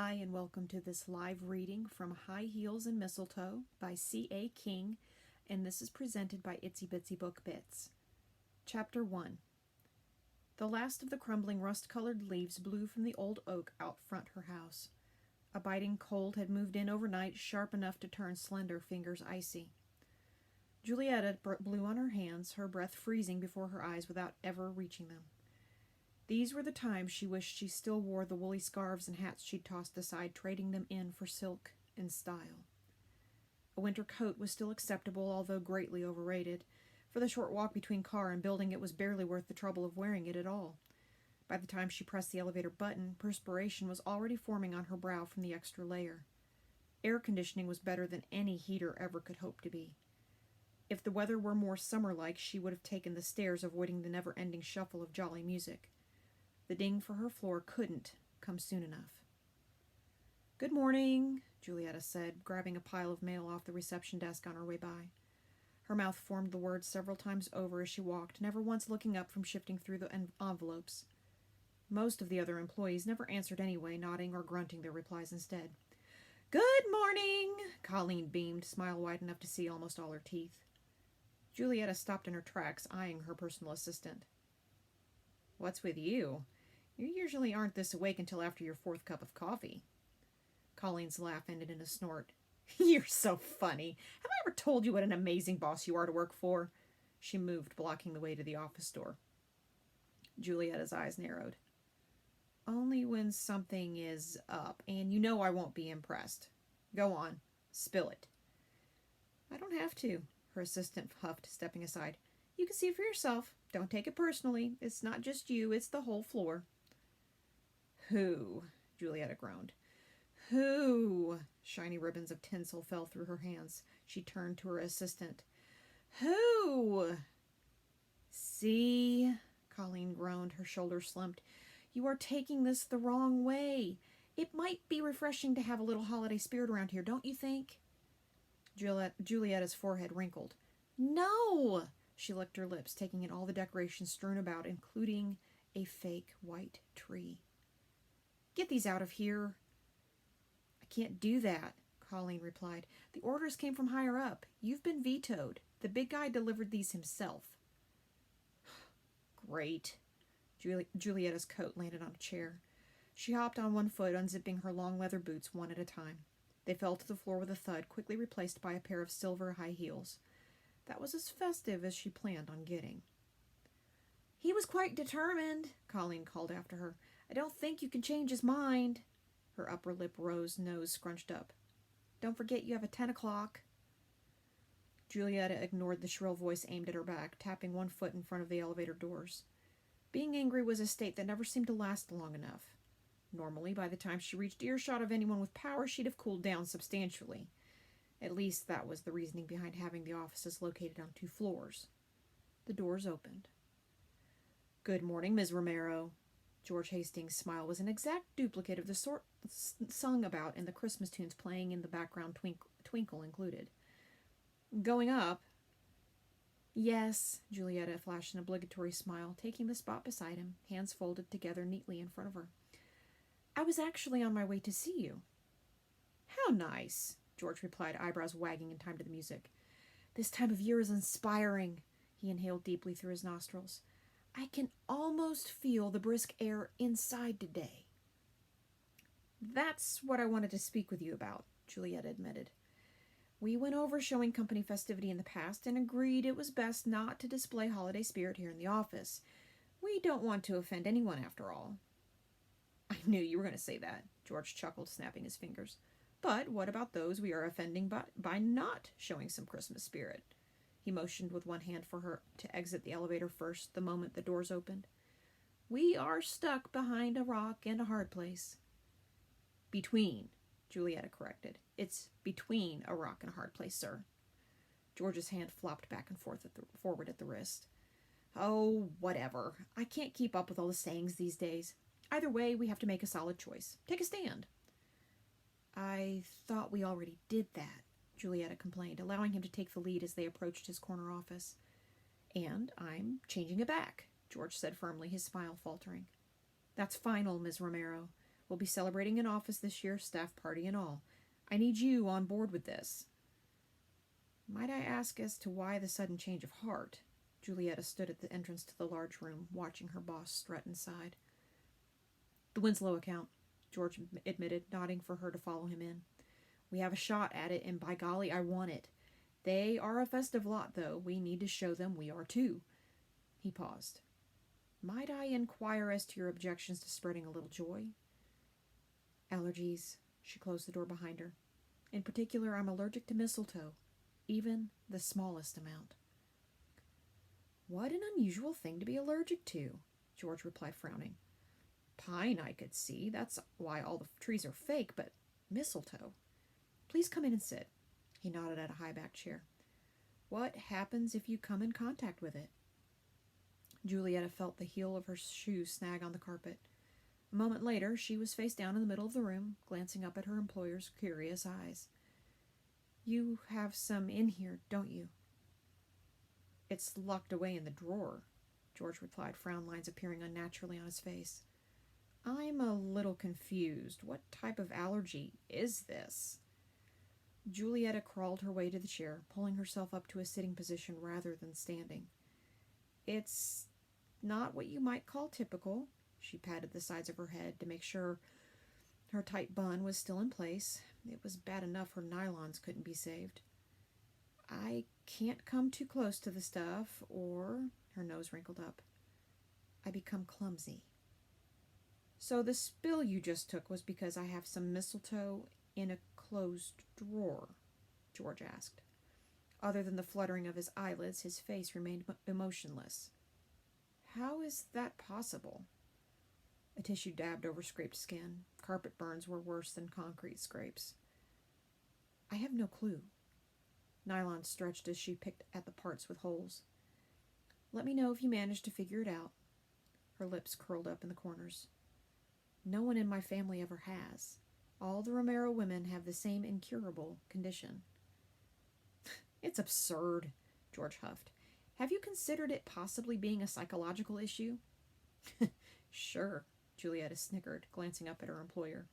Hi, and welcome to this live reading from High Heels and Mistletoe by C.A. King, and this is presented by Itsy Bitsy Book Bits. Chapter 1. The last of the crumbling rust-colored leaves blew from the old oak out front her house. A biting cold had moved in overnight, sharp enough to turn slender fingers icy. Julietta blew on her hands, her breath freezing before her eyes without ever reaching them. These were the times she wished she still wore the woolly scarves and hats she'd tossed aside, trading them in for silk and style. A winter coat was still acceptable, although greatly overrated. For the short walk between car and building, it was barely worth the trouble of wearing it at all. By the time she pressed the elevator button, perspiration was already forming on her brow from the extra layer. Air conditioning was better than any heater ever could hope to be. If the weather were more summer-like, she would have taken the stairs, avoiding the never-ending shuffle of jolly music. The ding for her floor couldn't come soon enough. "Good morning," Julietta said, grabbing a pile of mail off the reception desk on her way by. Her mouth formed the words several times over as she walked, never once looking up from shifting through the envelopes. Most of the other employees never answered anyway, nodding or grunting their replies instead. "Good morning," Colleen beamed, smile wide enough to see almost all her teeth. Julietta stopped in her tracks, eyeing her personal assistant. "What's with you? You usually aren't this awake until after your fourth cup of coffee." Colleen's laugh ended in a snort. "You're so funny. Have I ever told you what an amazing boss you are to work for?" She moved, blocking the way to the office door. Julietta's eyes narrowed. "Only when something is up, and you know I won't be impressed. Go on. Spill it." "I don't have to," her assistant huffed, stepping aside. "You can see for yourself. Don't take it personally. It's not just you, it's the whole floor." "Who?" Julietta groaned. "Who?" Shiny ribbons of tinsel fell through her hands. She turned to her assistant. "Who?" "See?" Colleen groaned, her shoulders slumped. "You are taking this the wrong way. It might be refreshing to have a little holiday spirit around here, don't you think?" Julietta's forehead wrinkled. "No!" She licked her lips, taking in all the decorations strewn about, including a fake white tree. "Get these out of here." "I can't do that," Colleen replied. "The orders came from higher up. You've been vetoed. The big guy delivered these himself." "Great." Julietta's coat landed on a chair. She hopped on one foot, unzipping her long leather boots one at a time. They fell to the floor with a thud, quickly replaced by a pair of silver high heels. That was as festive as she planned on getting. "He was quite determined," Colleen called after her. "I don't think you can change his mind." Her upper lip rose, nose scrunched up. "Don't forget you have a 10 o'clock. Julietta ignored the shrill voice aimed at her back, tapping one foot in front of the elevator doors. Being angry was a state that never seemed to last long enough. Normally, by the time she reached earshot of anyone with power, she'd have cooled down substantially. At least that was the reasoning behind having the offices located on 2 floors. The doors opened. "Good morning, Ms. Romero." George Hastings' smile was an exact duplicate of the sort sung about in the Christmas tunes playing in the background, Twinkle included. "Going up?" "Yes," Julietta flashed an obligatory smile, taking the spot beside him, hands folded together neatly in front of her. "I was actually on my way to see you." "How nice," George replied, eyebrows wagging in time to the music. "This time of year is inspiring." He inhaled deeply through his nostrils. "I can almost feel the brisk air inside today." "That's what I wanted to speak with you about," Julietta admitted. "We went over showing company festivity in the past and agreed it was best not to display holiday spirit here in the office. We don't want to offend anyone, after all." "I knew you were going to say that," George chuckled, snapping his fingers. "But what about those we are offending by not showing some Christmas spirit?" He motioned with one hand for her to exit the elevator first the moment the doors opened. "We are stuck behind a rock and a hard place." "Between," Julietta corrected. "It's between a rock and a hard place, sir." George's hand flopped back and forward at the wrist. "Oh, whatever. I can't keep up with all the sayings these days. Either way, we have to make a solid choice. Take a stand." "I thought we already did that," Julietta complained, allowing him to take the lead as they approached his corner office. "And I'm changing it back," George said firmly, his smile faltering. "That's final, Ms. Romero. We'll be celebrating in office this year, staff party and all. I need you on board with this." "Might I ask as to why the sudden change of heart?" Julietta stood at the entrance to the large room, watching her boss strut inside. "The Winslow account," George admitted, nodding for her to follow him in. "We have a shot at it, and by golly, I want it. They are a festive lot, though. We need to show them we are too." He paused. "Might I inquire as to your objections to spreading a little joy?" "Allergies." She closed the door behind her. "In particular, I'm allergic to mistletoe, even the smallest amount." "What an unusual thing to be allergic to," George replied, frowning. "Pine I could see. That's why all the trees are fake, but mistletoe. Please come in and sit." He nodded at a high-backed chair. "What happens if you come in contact with it?" Julietta felt the heel of her shoe snag on the carpet. A moment later, she was face down in the middle of the room, glancing up at her employer's curious eyes. "You have some in here, don't you?" "It's locked away in the drawer," George replied, frown lines appearing unnaturally on his face. "I'm a little confused. What type of allergy is this?" Julietta crawled her way to the chair, pulling herself up to a sitting position rather than standing. "It's not what you might call typical." She patted the sides of her head to make sure her tight bun was still in place. It was bad enough her nylons couldn't be saved. "I can't come too close to the stuff, or," her nose wrinkled up, "I become clumsy." "So the spill you just took was because I have some mistletoe in a closed drawer?" George asked. Other than the fluttering of his eyelids, his face remained emotionless. "How is that possible?" A tissue dabbed over scraped skin. Carpet burns were worse than concrete scrapes. "I have no clue." Nylon stretched as she picked at the parts with holes. "Let me know if you manage to figure it out." Her lips curled up in the corners. "No one in my family ever has. All the Romero women have the same incurable condition." "It's absurd," George huffed. "Have you considered it possibly being a psychological issue?" "Sure," Julietta snickered, glancing up at her employer.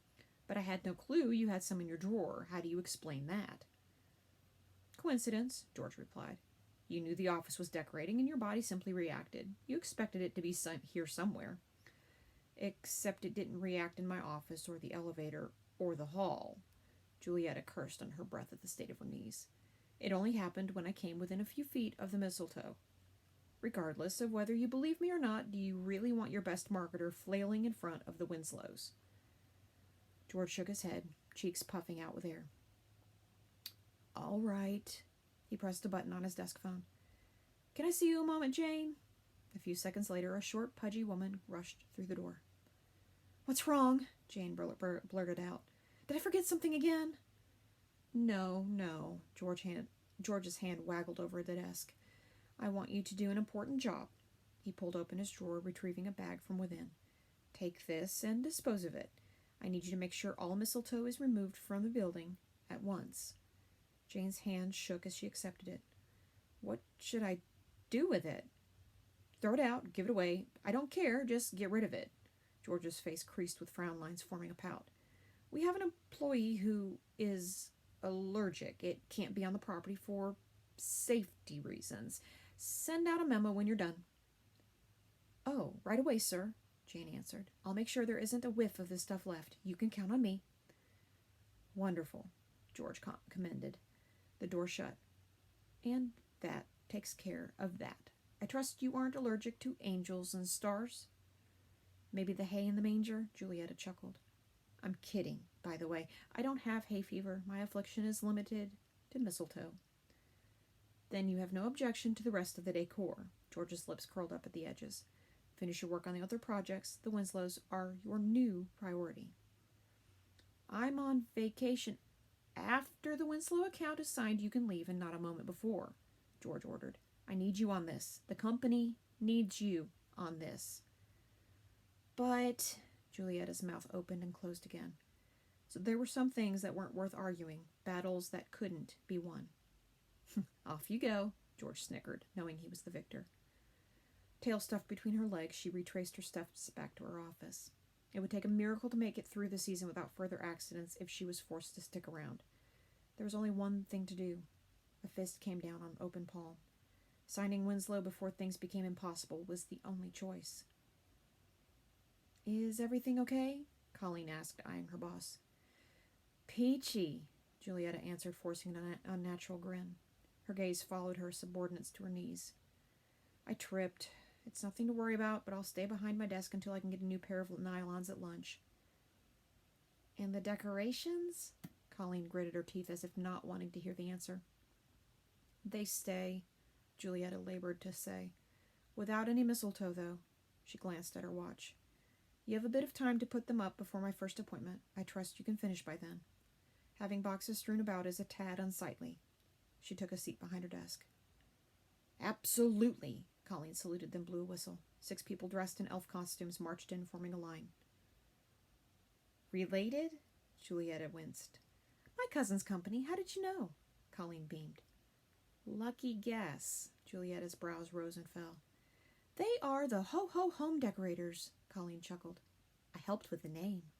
"But I had no clue you had some in your drawer. How do you explain that?" "Coincidence," George replied. "You knew the office was decorating, and your body simply reacted. You expected it to be here somewhere. Except it didn't react in my office or the elevator or the hall." Julietta cursed under her breath at the state of her knees. "It only happened when I came within a few feet of the mistletoe. Regardless of whether you believe me or not, do you really want your best marketer flailing in front of the Winslows?" George shook his head, cheeks puffing out with air. "All right." He pressed a button on his desk phone. "Can I see you a moment, Jane?" A few seconds later, a short, pudgy woman rushed through the door. "What's wrong?" Jane blurted out. "Did I forget something again?" No. George's hand waggled over the desk. "I want you to do an important job." He pulled open his drawer, retrieving a bag from within. "Take this and dispose of it. I need you to make sure all mistletoe is removed from the building at once." Jane's hand shook as she accepted it. "What should I do with it?" "Throw it out, give it away. I don't care, just get rid of it." George's face creased with frown lines forming a pout. "We have an employee who is allergic. It can't be on the property for safety reasons. Send out a memo when you're done." "Oh, right away, sir," Jane answered. "I'll make sure there isn't a whiff of this stuff left. You can count on me." "Wonderful," George commended. The door shut. "And that takes care of that. I trust you aren't allergic to angels and stars?" "Maybe the hay in the manger," Julietta chuckled. "I'm kidding, by the way. I don't have hay fever. My affliction is limited to mistletoe." "Then you have no objection to the rest of the decor." George's lips curled up at the edges. "Finish your work on the other projects. The Winslows are your new priority." "I'm on vacation. After the Winslow account is signed, you can leave, and not a moment before," George ordered. "I need you on this. The company needs you on this." "But," Julietta's mouth opened and closed again. So there were some things that weren't worth arguing, battles that couldn't be won. "Off you go," George snickered, knowing he was the victor. Tail stuffed between her legs, she retraced her steps back to her office. It would take a miracle to make it through the season without further accidents if she was forced to stick around. There was only one thing to do. A fist came down on open palm. Signing Winslow before things became impossible was the only choice. "Is everything okay?" Colleen asked, eyeing her boss. "Peachy," Julietta answered, forcing an unnatural grin. Her gaze followed her subordinates to her knees. "I tripped. It's nothing to worry about, but I'll stay behind my desk until I can get a new pair of nylons at lunch." "And the decorations?" Colleen gritted her teeth as if not wanting to hear the answer. "They stay," Julietta labored to say. "Without any mistletoe, though." She glanced at her watch. "You have a bit of time to put them up before my first appointment. I trust you can finish by then. Having boxes strewn about is a tad unsightly." She took a seat behind her desk. "Absolutely," Colleen saluted, then blew a whistle. 6 people dressed in elf costumes marched in, forming a line. "Related?" Julietta winced. "My cousin's company. How did you know?" Colleen beamed. "Lucky guess." Julietta's brows rose and fell. "They are the HoHo home decorators," Colleen chuckled. "I helped with the name."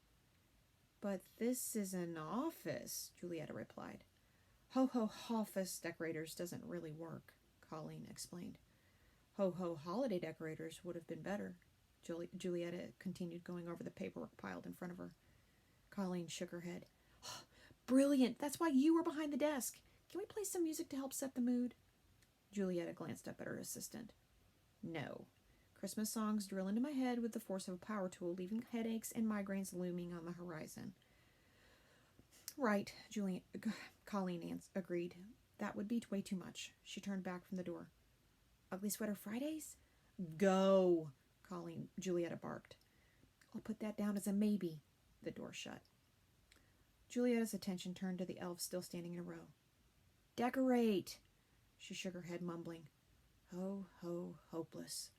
"But this is an office," Julietta replied. "HoHo office decorators doesn't really work," Colleen explained. "HoHo holiday decorators would have been better," Julietta continued, going over the paperwork piled in front of her. Colleen shook her head. "Brilliant! That's why you were behind the desk. Can we play some music to help set the mood?" Julietta glanced up at her assistant. "No. Christmas songs drill into my head with the force of a power tool, leaving headaches and migraines looming on the horizon." "Right," Colleen agreed. "That would be way too much." She turned back from the door. "Ugly Sweater Fridays?" "Go!" Julietta barked. "I'll put that down as a maybe." The door shut. Julietta's attention turned to the elves still standing in a row. "Decorate!" She shook her head, mumbling, "Ho, ho, hopeless."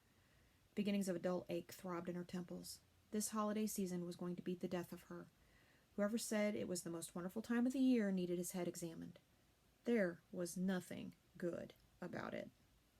Beginnings of a dull ache throbbed in her temples. This holiday season was going to be the death of her. Whoever said it was the most wonderful time of the year needed his head examined. There was nothing good about it.